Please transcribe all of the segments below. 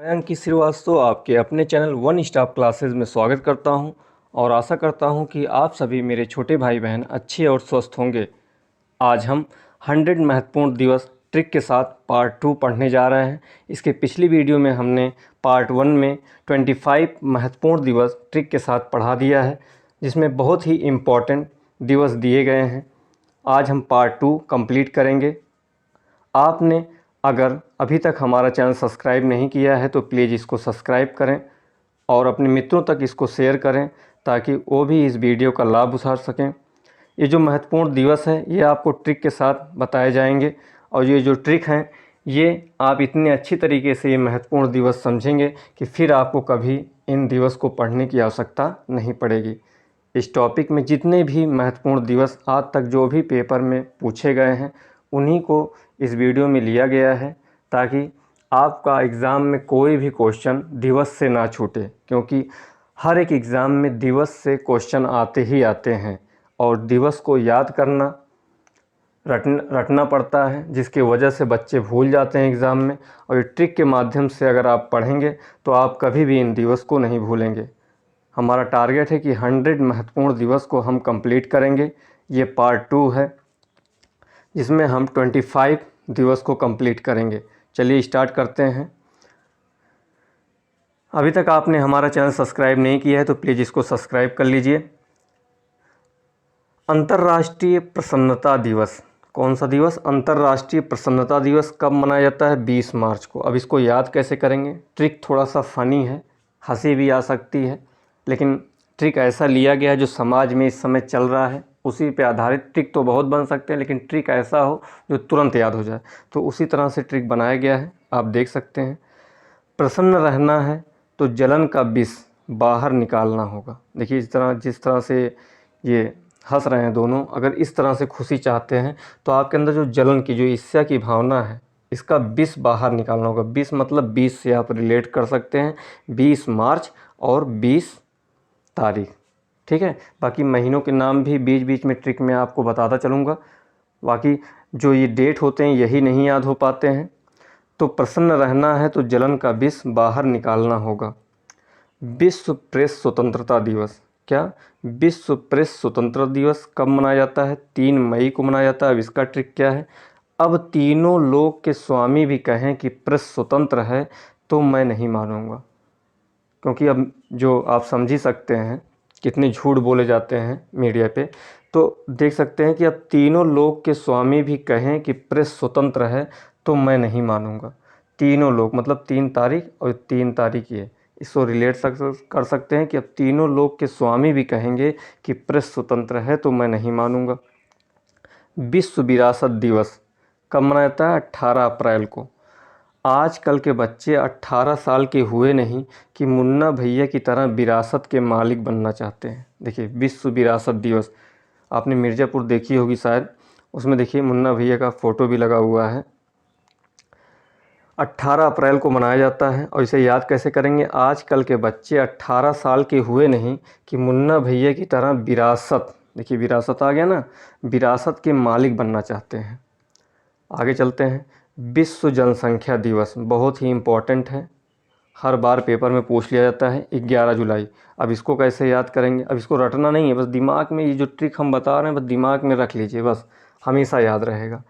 मैं अंकित श्रीवास्तव आपके अपने चैनल वन स्टॉप क्लासेस में स्वागत करता हूं और आशा करता हूं कि आप सभी मेरे छोटे भाई बहन अच्छे और स्वस्थ होंगे। आज हम 100 महत्वपूर्ण दिवस ट्रिक के साथ पार्ट 2 पढ़ने जा रहे हैं। इसके पिछली वीडियो में हमने पार्ट 1 में 25 महत्वपूर्ण दिवस ट्रिक के साथ पढ़ा दिया है, जिसमें बहुत ही इम्पॉर्टेंट दिवस दिए गए हैं। आज हम पार्ट 2 कंप्लीट करेंगे। आपने अगर अभी तक हमारा चैनल सब्सक्राइब नहीं किया है तो प्लीज़ इसको सब्सक्राइब करें और अपने मित्रों तक इसको शेयर करें ताकि वो भी इस वीडियो का लाभ उठा सकें। ये जो महत्वपूर्ण दिवस हैं ये आपको ट्रिक के साथ बताए जाएंगे और ये जो ट्रिक हैं ये आप इतने अच्छी तरीके से ये महत्वपूर्ण दिवस समझेंगे कि फिर आपको कभी इन दिवस को पढ़ने की आवश्यकता नहीं पड़ेगी। इस टॉपिक में जितने भी महत्वपूर्ण दिवस आज तक जो भी पेपर में पूछे गए हैं उन्हीं को इस वीडियो में लिया गया है ताकि आपका एग्ज़ाम में कोई भी क्वेश्चन दिवस से ना छूटे, क्योंकि हर एक एग्ज़ाम में दिवस से क्वेश्चन आते ही आते हैं और दिवस को याद करना रटना पड़ता है, जिसकी वजह से बच्चे भूल जाते हैं एग्ज़ाम में। और ये ट्रिक के माध्यम से अगर आप पढ़ेंगे तो आप कभी भी इन दिवस को नहीं भूलेंगे। हमारा टारगेट है कि 100 महत्वपूर्ण दिवस को हम कंप्लीट करेंगे। ये पार्ट 2 है जिसमें हम 25 दिवस को कंप्लीट करेंगे। चलिए स्टार्ट करते हैं। अभी तक आपने हमारा चैनल सब्सक्राइब नहीं किया है तो प्लीज़ इसको सब्सक्राइब कर लीजिए। अंतर्राष्ट्रीय प्रसन्नता दिवस, कौन सा दिवस? अंतर्राष्ट्रीय प्रसन्नता दिवस कब मनाया जाता है? 20 मार्च को। अब इसको याद कैसे करेंगे? ट्रिक थोड़ा सा फ़नी है, हंसी भी आ सकती है, लेकिन ट्रिक ऐसा लिया गया है जो समाज में इस समय चल रहा है उसी पे आधारित। ट्रिक तो बहुत बन सकते हैं लेकिन ट्रिक ऐसा हो जो तुरंत याद हो जाए, तो उसी तरह से ट्रिक बनाया गया है। आप देख सकते हैं, प्रसन्न रहना है तो जलन का विष बाहर निकालना होगा। देखिए इस तरह, जिस तरह से ये हंस रहे हैं दोनों, अगर इस तरह से खुशी चाहते हैं तो आपके अंदर जो जलन की, जो ईर्ष्या की भावना है, इसका विष बाहर निकालना होगा। विष मतलब 20 से आप रिलेट कर सकते हैं, 20 मार्च और 20 तारीख, ठीक है। बाकी महीनों के नाम भी बीच बीच में ट्रिक में आपको बताता चलूँगा। बाकी जो ये डेट होते हैं यही नहीं याद हो पाते हैं। तो प्रसन्न रहना है तो जलन का विष बाहर निकालना होगा। विश्व प्रेस स्वतंत्रता दिवस, क्या? विश्व प्रेस स्वतंत्रता दिवस कब मनाया जाता है? 3 मई को मनाया जाता है। अब इसका ट्रिक क्या है? अब तीनों लोक के स्वामी भी कहें कि प्रेस स्वतंत्र है तो मैं नहीं मानूंगा, क्योंकि अब जो आप समझ ही सकते हैं कितने झूठ बोले जाते हैं मीडिया पे। तो देख सकते हैं कि अब तीनों लोक के स्वामी भी कहें कि प्रेस स्वतंत्र है तो मैं नहीं मानूंगा। तीनों लोग मतलब 3 तारीख और 3 तारीख ये, इसको रिलेट कर सकते हैं कि अब तीनों लोग के स्वामी भी कहेंगे कि प्रेस स्वतंत्र है तो मैं नहीं मानूंगा। विश्व विरासत दिवस कब मनाया जाता है? 18 अप्रैल को। आजकल के बच्चे 18 साल के हुए नहीं कि मुन्ना भैया की तरह विरासत के मालिक बनना चाहते हैं। देखिए विश्व विरासत दिवस आपने मिर्ज़ापुर देखी होगी शायद, उसमें देखिए मुन्ना भैया का फ़ोटो भी लगा हुआ है। 18 अप्रैल को मनाया जाता है। और इसे याद कैसे करेंगे? आजकल के बच्चे 18 साल के हुए नहीं कि मुन्ना भैया की तरह विरासत, देखिए विरासत आ गया ना, विरासत के मालिक बनना चाहते हैं। आगे चलते हैं। विश्व जनसंख्या दिवस बहुत ही इम्पोर्टेंट है, हर बार पेपर में पूछ लिया जाता है। 11 जुलाई। अब इसको कैसे याद करेंगे? अब इसको रटना नहीं है, बस दिमाग में ये जो ट्रिक हम बता रहे हैं बस दिमाग में रख लीजिए, बस हमेशा याद रहेगा।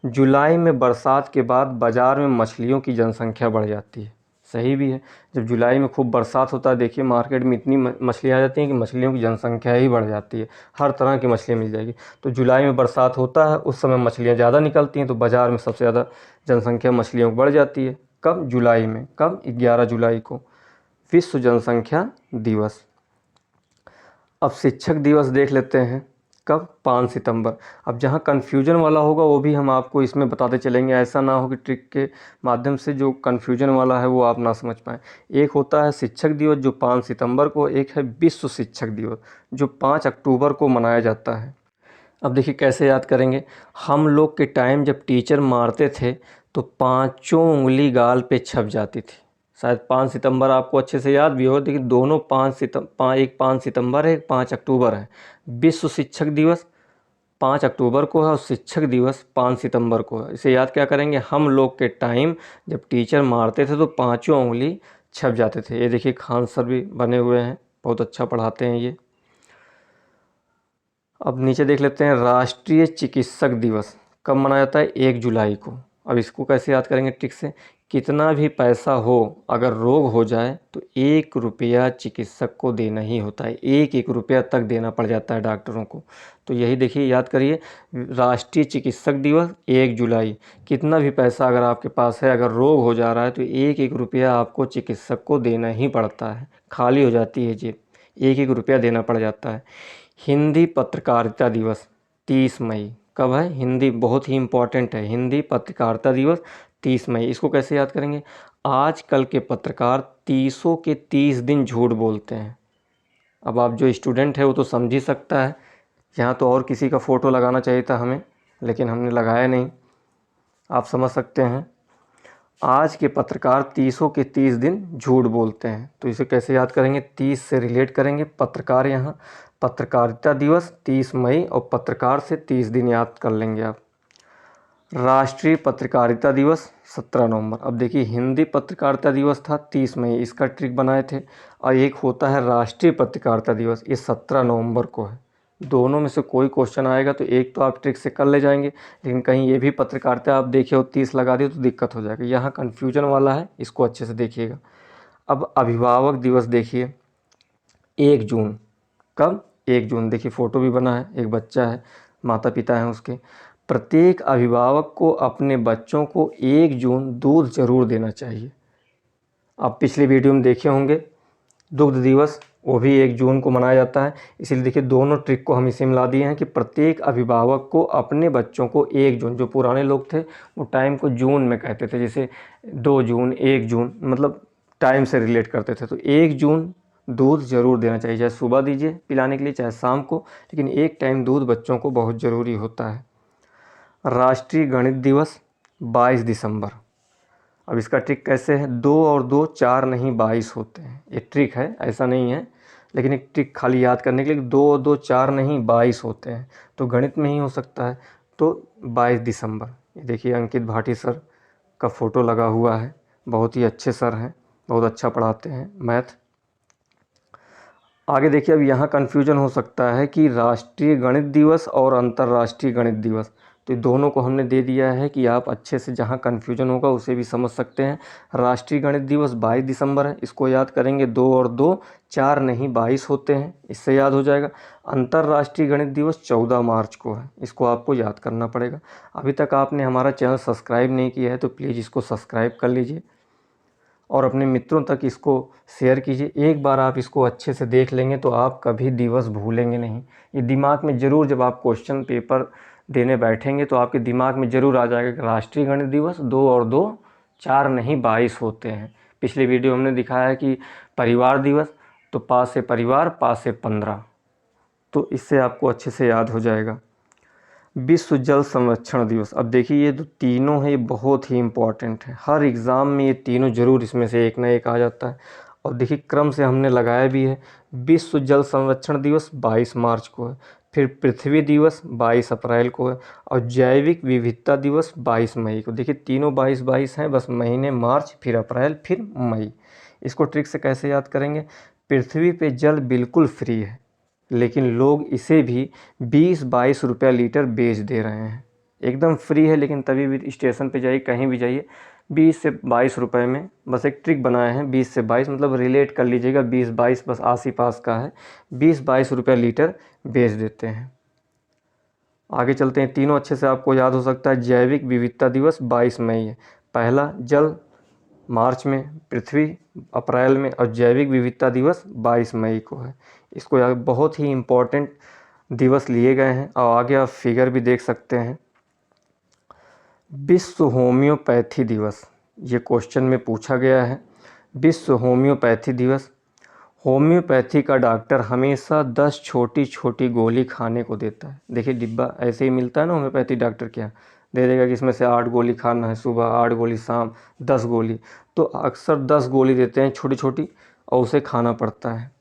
जुलाई में बरसात के बाद बाज़ार में मछलियों की जनसंख्या बढ़ जाती है। सही भी है, जब जुलाई में खूब बरसात होता है देखिए मार्केट में इतनी मछलियाँ आ जाती हैं कि मछलियों की जनसंख्या ही बढ़ जाती है, हर तरह की मछलियाँ मिल जाएगी। तो जुलाई में बरसात होता है, उस समय मछलियाँ ज़्यादा निकलती हैं, तो बाज़ार में सबसे ज़्यादा जनसंख्या मछलियों की बढ़ जाती है। कब? जुलाई में। कब? 11 जुलाई को विश्व जनसंख्या दिवस। अब शिक्षक दिवस देख लेते हैं, कब? 5 सितंबर। अब जहाँ कन्फ्यूजन वाला होगा वो भी हम आपको इसमें बताते चलेंगे, ऐसा ना हो कि ट्रिक के माध्यम से जो कन्फ्यूजन वाला है वो आप ना समझ पाएँ। एक होता है शिक्षक दिवस जो 5 सितंबर को, एक है विश्व शिक्षक दिवस जो 5 अक्टूबर को मनाया जाता है। अब देखिए कैसे याद करेंगे। हम लोग के टाइम जब टीचर मारते थे तो पाँचों उंगली गाल पे छप जाती थी। शायद 5 सितंबर आपको अच्छे से याद भी हो, लेकिन दोनों एक 5 सितंबर है, एक 5 अक्टूबर है। विश्व शिक्षक दिवस 5 अक्टूबर को है और शिक्षक दिवस 5 सितंबर को है। इसे याद क्या करेंगे, हम लोग के टाइम जब टीचर मारते थे तो पाँचों उंगली छप जाते थे। ये देखिए खान सर भी बने हुए हैं, बहुत अच्छा पढ़ाते हैं ये। अब नीचे देख लेते हैं, राष्ट्रीय चिकित्सक दिवस कब मनाया जाता है? 1 जुलाई को। अब इसको कैसे याद करेंगे ट्रिक से, कितना भी पैसा हो अगर रोग हो जाए तो 1 रुपया चिकित्सक को देना ही होता है, 1 रुपया तक देना पड़ जाता है डॉक्टरों को। तो यही देखिए याद करिए, राष्ट्रीय चिकित्सक दिवस 1 जुलाई। कितना भी पैसा अगर आपके पास है, अगर रोग हो जा रहा है तो 1 रुपया आपको चिकित्सक को देना ही पड़ता है, खाली हो जाती है जेब, 1 रुपया देना पड़ जाता है। हिंदी पत्रकारिता दिवस 30 मई कब है? हिंदी बहुत ही इम्पॉर्टेंट है, हिंदी पत्रकारिता दिवस 30 मई। इसको कैसे याद करेंगे, आजकल के पत्रकार 30 के 30 दिन झूठ बोलते हैं। अब आप जो स्टूडेंट है वो तो समझ ही सकता है, यहाँ तो और किसी का फ़ोटो लगाना चाहिए था हमें, लेकिन हमने लगाया नहीं, आप समझ सकते हैं। आज के पत्रकार 30 के 30 दिन झूठ बोलते हैं, तो इसे कैसे याद करेंगे, 30 से रिलेट करेंगे पत्रकार, यहाँ पत्रकारिता दिवस 30 मई और पत्रकार से 30 दिन याद कर लेंगे आप। राष्ट्रीय पत्रकारिता दिवस 17 नवंबर। अब देखिए हिंदी पत्रकारिता दिवस था 30 मई, इसका ट्रिक बनाए थे, और एक होता है राष्ट्रीय पत्रकारिता दिवस, ये 17 नवंबर को है। दोनों में से कोई क्वेश्चन आएगा तो एक तो आप ट्रिक से कर ले जाएंगे, लेकिन कहीं ये भी पत्रकारिता आप देखिए और 30 लगा दिए तो दिक्कत हो जाएगी, यहाँ कन्फ्यूजन वाला है, इसको अच्छे से देखिएगा। अब अभिभावक दिवस देखिए 1 जून, कब? 1 जून। देखिए फ़ोटो भी बना है, एक बच्चा है, माता पिता हैं उसके। प्रत्येक अभिभावक को अपने बच्चों को 1 जून दूध ज़रूर देना चाहिए। आप पिछली वीडियो में देखे होंगे दुग्ध दिवस, वो भी 1 जून को मनाया जाता है। इसीलिए देखिए दोनों ट्रिक को हम इसी में ला दिए हैं कि प्रत्येक अभिभावक को अपने बच्चों को 1 जून, जो पुराने लोग थे वो टाइम को जून में कहते थे, जैसे 2 जून 1 जून, मतलब टाइम से रिलेट करते थे, तो 1 जून दूध ज़रूर देना चाहिए, चाहे सुबह दीजिए पिलाने के लिए चाहे शाम को, लेकिन एक टाइम दूध बच्चों को बहुत ज़रूरी होता है। राष्ट्रीय गणित दिवस 22 दिसंबर। अब इसका ट्रिक कैसे है, 2 और 2 4 नहीं 22 होते हैं, ये ट्रिक है, ऐसा नहीं है, लेकिन एक ट्रिक खाली याद करने के लिए, 2 और 2 4 नहीं 22 होते हैं, तो गणित में ही हो सकता है, तो 22 दिसंबर। ये देखिए अंकित भाटी सर का फ़ोटो लगा हुआ है, बहुत ही अच्छे सर हैं, बहुत अच्छा पढ़ाते हैं मैथ। आगे देखिए, अब यहाँ कन्फ्यूजन हो सकता है कि राष्ट्रीय गणित दिवस और अंतर्राष्ट्रीय गणित दिवस, तो दोनों को हमने दे दिया है कि आप अच्छे से जहाँ कन्फ्यूजन होगा उसे भी समझ सकते हैं। राष्ट्रीय गणित दिवस 22 दिसंबर है, इसको याद करेंगे, 2 और 2 4 नहीं 22 होते हैं, इससे याद हो जाएगा। अंतर्राष्ट्रीय गणित दिवस 14 मार्च को है, इसको आपको याद करना पड़ेगा। अभी तक आपने हमारा चैनल सब्सक्राइब नहीं किया है तो प्लीज़ इसको सब्सक्राइब कर लीजिए और अपने मित्रों तक इसको शेयर कीजिए। एक बार आप इसको अच्छे से देख लेंगे तो आप कभी दिवस भूलेंगे नहीं, ये दिमाग में ज़रूर, जब आप क्वेश्चन पेपर देने बैठेंगे तो आपके दिमाग में ज़रूर आ जाएगा कि राष्ट्रीय गणित दिवस 2 और 2 4 नहीं 22 होते हैं। पिछले वीडियो हमने दिखाया है कि परिवार दिवस, तो पा से परिवार, पा से 15, तो इससे आपको अच्छे से याद हो जाएगा। विश्व जल संरक्षण दिवस। अब देखिए ये जो तीनों है ये बहुत ही इम्पॉर्टेंट है, हर एग्ज़ाम में ये तीनों ज़रूर इसमें से एक ना एक आ जाता है, और देखिए क्रम से हमने लगाया भी है। विश्व जल संरक्षण दिवस 22 मार्च को है, फिर पृथ्वी दिवस 22 अप्रैल को है, और जैविक विविधता दिवस 22 मई को। देखिए तीनों 22 हैं, बस महीने मार्च फिर अप्रैल फिर मई। इसको ट्रिक से कैसे याद करेंगे, पृथ्वी पे जल बिल्कुल फ्री है, लेकिन लोग इसे भी 20-22 रुपया लीटर बेच दे रहे हैं। एकदम फ्री है, लेकिन तभी भी स्टेशन पे जाइए, कहीं भी जाइए, 20 से 22 रुपए में, बस एक ट्रिक बनाए हैं, 20 से 22 मतलब रिलेट कर लीजिएगा, 20-22 बस आस ही पास का है, 20-22 रुपया लीटर बेच देते हैं। आगे चलते हैं, तीनों अच्छे से आपको याद हो सकता है। जैविक विविधता दिवस 22 मई है, पहला जल मार्च में, पृथ्वी अप्रैल में, और जैविक विविधता दिवस 22 मई को है। इसको याद, बहुत ही इम्पोर्टेंट दिवस लिए गए हैं, और आगे आप फिगर भी देख सकते हैं। विश्व होम्योपैथी दिवस, ये क्वेश्चन में पूछा गया है। विश्व होम्योपैथी दिवस, होम्योपैथी का डॉक्टर हमेशा 10 छोटी छोटी गोली खाने को देता है। देखिए डिब्बा ऐसे ही मिलता है ना, होम्योपैथी डॉक्टर क्या दे देगा कि इसमें से 8 गोली खाना है सुबह, 8 गोली शाम, 10 गोली, तो अक्सर 10 गोली देते हैं छोटी छोटी, और उसे खाना पड़ता है।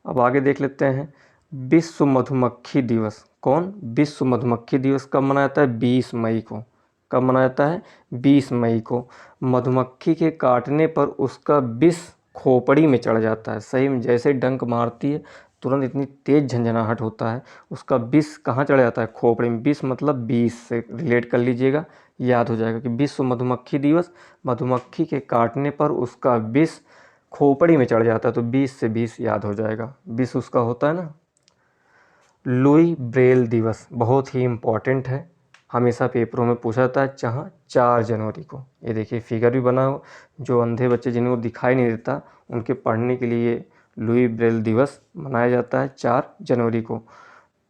अब आगे देख लेते हैं, विश्व मधुमक्खी दिवस कौन? विश्व मधुमक्खी दिवस कब मनाया जाता है? 20 मई को। कब मनाया जाता है? 20 मई को। मधुमक्खी के काटने पर उसका विष खोपड़ी में चढ़ जाता है। सही में जैसे ही डंक मारती है तुरंत इतनी तेज़ झंझनाहट होता है, उसका विष कहाँ चढ़ जाता है? खोपड़ी में। विष मतलब विष से रिलेट कर लीजिएगा, याद हो जाएगा कि विश्व मधुमक्खी दिवस, मधुमक्खी के काटने पर उसका विष खोपड़ी में चढ़ जाता है, तो 20 से 20 याद हो जाएगा। विष उसका होता है ना। लुई ब्रेल दिवस बहुत ही इम्पॉर्टेंट है, हमेशा पेपरों में पूछा जाता है। जहाँ 4 जनवरी को, ये देखिए फिगर भी बना हो, जो अंधे बच्चे जिनको दिखाई नहीं देता उनके पढ़ने के लिए लुई ब्रेल दिवस मनाया जाता है 4 जनवरी को।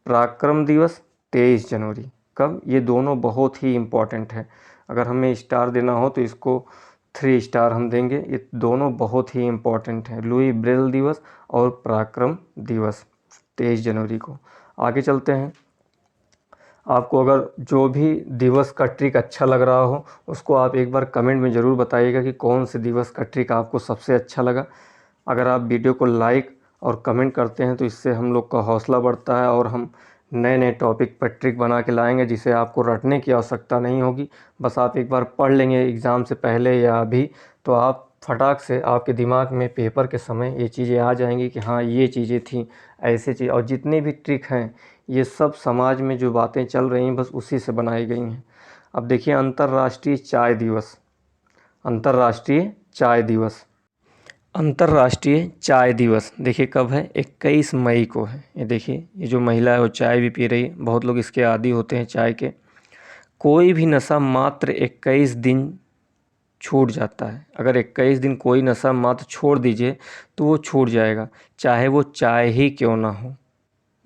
पराक्रम दिवस 23 जनवरी। कब? ये दोनों बहुत ही इम्पॉर्टेंट है, अगर हमें स्टार देना हो तो इसको 3 स्टार हम देंगे। ये दोनों बहुत ही इम्पॉर्टेंट हैं, लुई ब्रेल दिवस और पराक्रम दिवस 23 जनवरी को। आगे चलते हैं। आपको अगर जो भी दिवस का ट्रिक अच्छा लग रहा हो उसको आप एक बार कमेंट में ज़रूर बताइएगा कि कौन से दिवस का ट्रिक आपको सबसे अच्छा लगा। अगर आप वीडियो को लाइक और कमेंट करते हैं तो इससे हम लोग का हौसला बढ़ता है और हम नए नए टॉपिक पर ट्रिक बना के लाएंगे, जिसे आपको रटने की आवश्यकता नहीं होगी। बस आप एक बार पढ़ लेंगे एग्ज़ाम से पहले या अभी, तो आप फटाक से आपके दिमाग में पेपर के समय ये चीज़ें आ जाएंगी कि हाँ ये चीज़ें थी, ऐसे चीज़। और जितने भी ट्रिक हैं ये सब समाज में जो बातें चल रही हैं बस उसी से बनाई गई हैं। अब देखिए अंतर्राष्ट्रीय चाय दिवस। अंतर्राष्ट्रीय चाय दिवस, अंतर्राष्ट्रीय चाय दिवस देखिए कब है? 21 मई को है। ये देखिए ये जो महिला है वो चाय भी पी रही है, बहुत लोग इसके आदी होते हैं चाय के। कोई भी नशा मात्र 21 दिन छूट जाता है। अगर 21 दिन कोई नशा मात्र छोड़ दीजिए तो वो छूट जाएगा, चाहे वो चाय ही क्यों ना हो।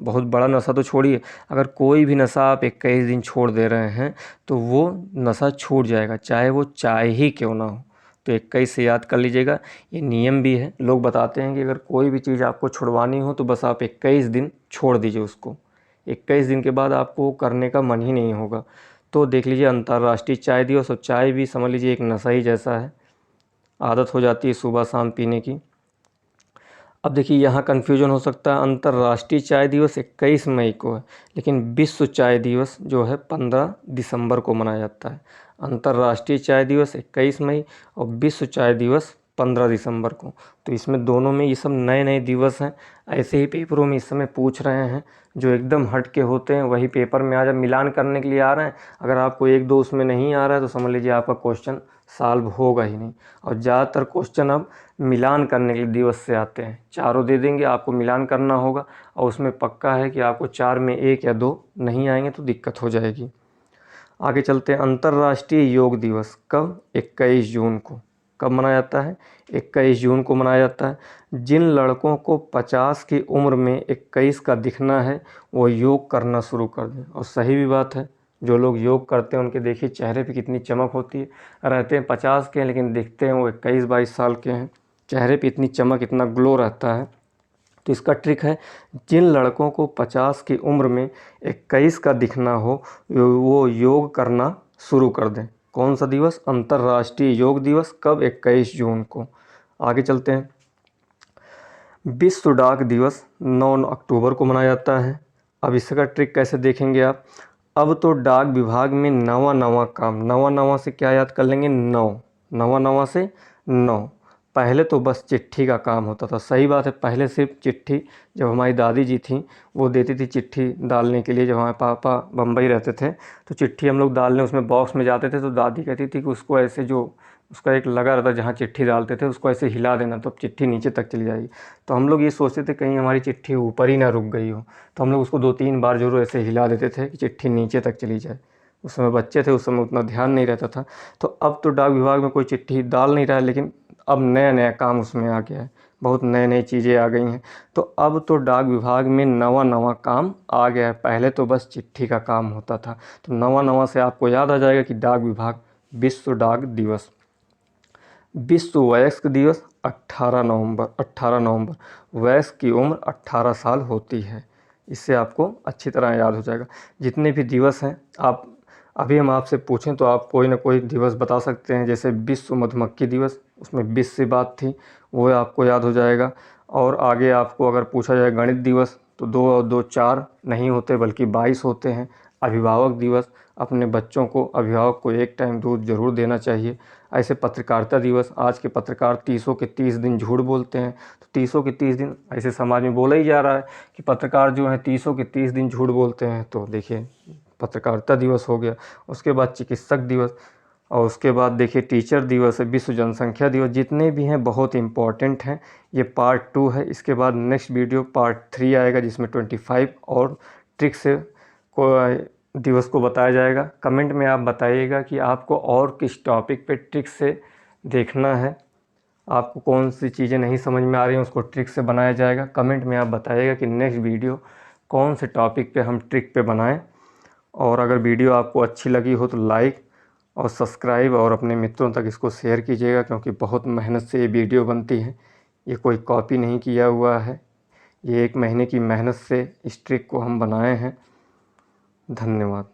बहुत बड़ा नशा तो छोड़िए, अगर कोई भी नशा आप 21 दिन छोड़ दे रहे हैं तो वो नशा छूट जाएगा, चाहे वो चाय ही क्यों ना हो। तो 21 से याद कर लीजिएगा, ये नियम भी है। लोग बताते हैं कि अगर कोई भी चीज़ आपको छुड़वानी हो तो बस आप 21 दिन छोड़ दीजिए उसको, 21 दिन के बाद आपको करने का मन ही नहीं होगा। तो देख लीजिए अंतर्राष्ट्रीय चाय दिवस, और चाय भी समझ लीजिए एक नशा ही जैसा है, आदत हो जाती है सुबह शाम पीने की। अब देखिए यहाँ कन्फ्यूजन हो सकता है, अंतर्राष्ट्रीय चाय दिवस 21 मई को है लेकिन विश्व चाय दिवस जो है 15 दिसंबर को मनाया जाता है। अंतर्राष्ट्रीय चाय दिवस 21 मई और विश्व चाय दिवस 15 दिसंबर को। तो इसमें दोनों में ये सब नए नए दिवस हैं, ऐसे ही पेपरों में इस समय पूछ रहे हैं। जो एकदम हट के होते हैं वही पेपर में आ जा मिलान करने के लिए आ रहे हैं। अगर आपको एक दो उसमें नहीं आ रहा है तो समझ लीजिए आपका क्वेश्चन सॉल्व होगा ही नहीं। और ज़्यादातर क्वेश्चन अब मिलान करने के लिए दिवस से आते हैं, चारों दे देंगे आपको मिलान करना होगा, और उसमें पक्का है कि आपको 4 में 1 या 2 नहीं आएंगे तो दिक्कत हो जाएगी। आगे चलते हैं। अंतर्राष्ट्रीय योग दिवस कब? 21 जून को। कब मनाया जाता है? 21 जून को मनाया जाता है। जिन लड़कों को 50 की उम्र में 21 का दिखना है वो योग करना शुरू कर दें। और सही भी बात है, जो लोग योग करते हैं उनके देखिए चेहरे पे कितनी चमक होती है। रहते हैं 50 के हैं लेकिन दिखते हैं वो 21-22 साल के हैं, चेहरे पे इतनी चमक, इतना ग्लो रहता है। तो इसका ट्रिक है, जिन लड़कों को 50 की उम्र में 21 का दिखना हो वो योग करना शुरू कर दें। कौन सा दिवस? अंतर्राष्ट्रीय योग दिवस। कब? 21 जून को। आगे चलते हैं। विश्व डाक दिवस 9 अक्टूबर को मनाया जाता है। अब इसका ट्रिक कैसे देखेंगे आप? अब तो डाक विभाग में नवा नवा काम, नवा नवा से क्या याद कर लेंगे? 9, नवा नवा से 9। पहले तो बस चिट्ठी का काम होता था। सही बात है, पहले सिर्फ चिट्ठी, जब हमारी दादी जी थी वो देती थी चिट्ठी डालने के लिए। जब हमारे पापा बम्बई रहते थे तो चिट्ठी हम लोग डालने उसमें बॉक्स में जाते थे, तो दादी कहती थी कि उसको ऐसे जो उसका एक लगा रहता जहाँ चिट्ठी डालते थे उसको ऐसे हिला देना तो चिट्ठी नीचे तक चली जाएगी। तो हम लोग ये सोचते थे कहीं हमारी चिट्ठी ऊपर ही ना रुक गई हो, तो हम लोग उसको 2-3 बार जरूर ऐसे हिला देते थे कि चिट्ठी नीचे तक चली जाए। उस समय बच्चे थे, उस समय उतना ध्यान नहीं रहता था। तो अब तो डाक विभाग में कोई चिट्ठी डाल नहीं रहा है, लेकिन अब नया नया काम उसमें आ गया है, बहुत नए नई चीज़ें आ गई हैं। तो अब तो डाक विभाग में नवा नवा काम आ गया है, पहले तो बस चिट्ठी का काम होता था। तो नवा नवा से आपको याद आ जाएगा कि डाक विभाग। विश्व डाक दिवस। विश्व वयस्क दिवस 18 नवंबर। 18 नवंबर, वयस्क की उम्र 18 साल होती है। इससे आपको अच्छी तरह याद हो जाएगा। जितने भी दिवस हैं आप अभी हम आपसे पूछें तो आप कोई ना कोई दिवस बता सकते हैं। जैसे विश्व मधुमक्खी दिवस, उसमें विश्व से बात थी, वो आपको याद हो जाएगा। और आगे आपको अगर पूछा जाए गणित दिवस तो 2 और 2 4 नहीं होते बल्कि 22 होते हैं। अभिभावक दिवस, अपने बच्चों को, अभिभावक को एक टाइम दूध ज़रूर देना चाहिए। ऐसे पत्रकारिता दिवस, आज के पत्रकार 30 के 30 दिन झूठ बोलते हैं, तो 30 के 30 दिन ऐसे समाज में बोला ही जा रहा है कि पत्रकार जो हैं 30 के 30 दिन झूठ बोलते हैं। तो देखिए पत्रकारिता दिवस हो गया, उसके बाद चिकित्सक दिवस, और उसके बाद देखिए टीचर दिवस है, विश्व जनसंख्या दिवस। जितने भी हैं बहुत इम्पॉर्टेंट हैं। ये पार्ट 2 है, इसके बाद नेक्स्ट वीडियो पार्ट 3 आएगा जिसमें 25 और ट्रिक से को दिवस को बताया जाएगा। कमेंट में आप बताइएगा कि आपको और किस टॉपिक पे ट्रिक से देखना है, आपको कौन सी चीज़ें नहीं समझ में आ रही हैं उसको ट्रिक से बनाया जाएगा। कमेंट में आप बताइएगा कि नेक्स्ट वीडियो कौन से टॉपिक पे हम ट्रिक पे बनाएं। और अगर वीडियो आपको अच्छी लगी हो तो लाइक और सब्सक्राइब और अपने मित्रों तक इसको शेयर कीजिएगा, क्योंकि बहुत मेहनत से ये वीडियो बनती है। ये कोई कॉपी नहीं किया हुआ है, ये 1 महीने की मेहनत से इस ट्रिक को हम बनाए हैं। धन्यवाद।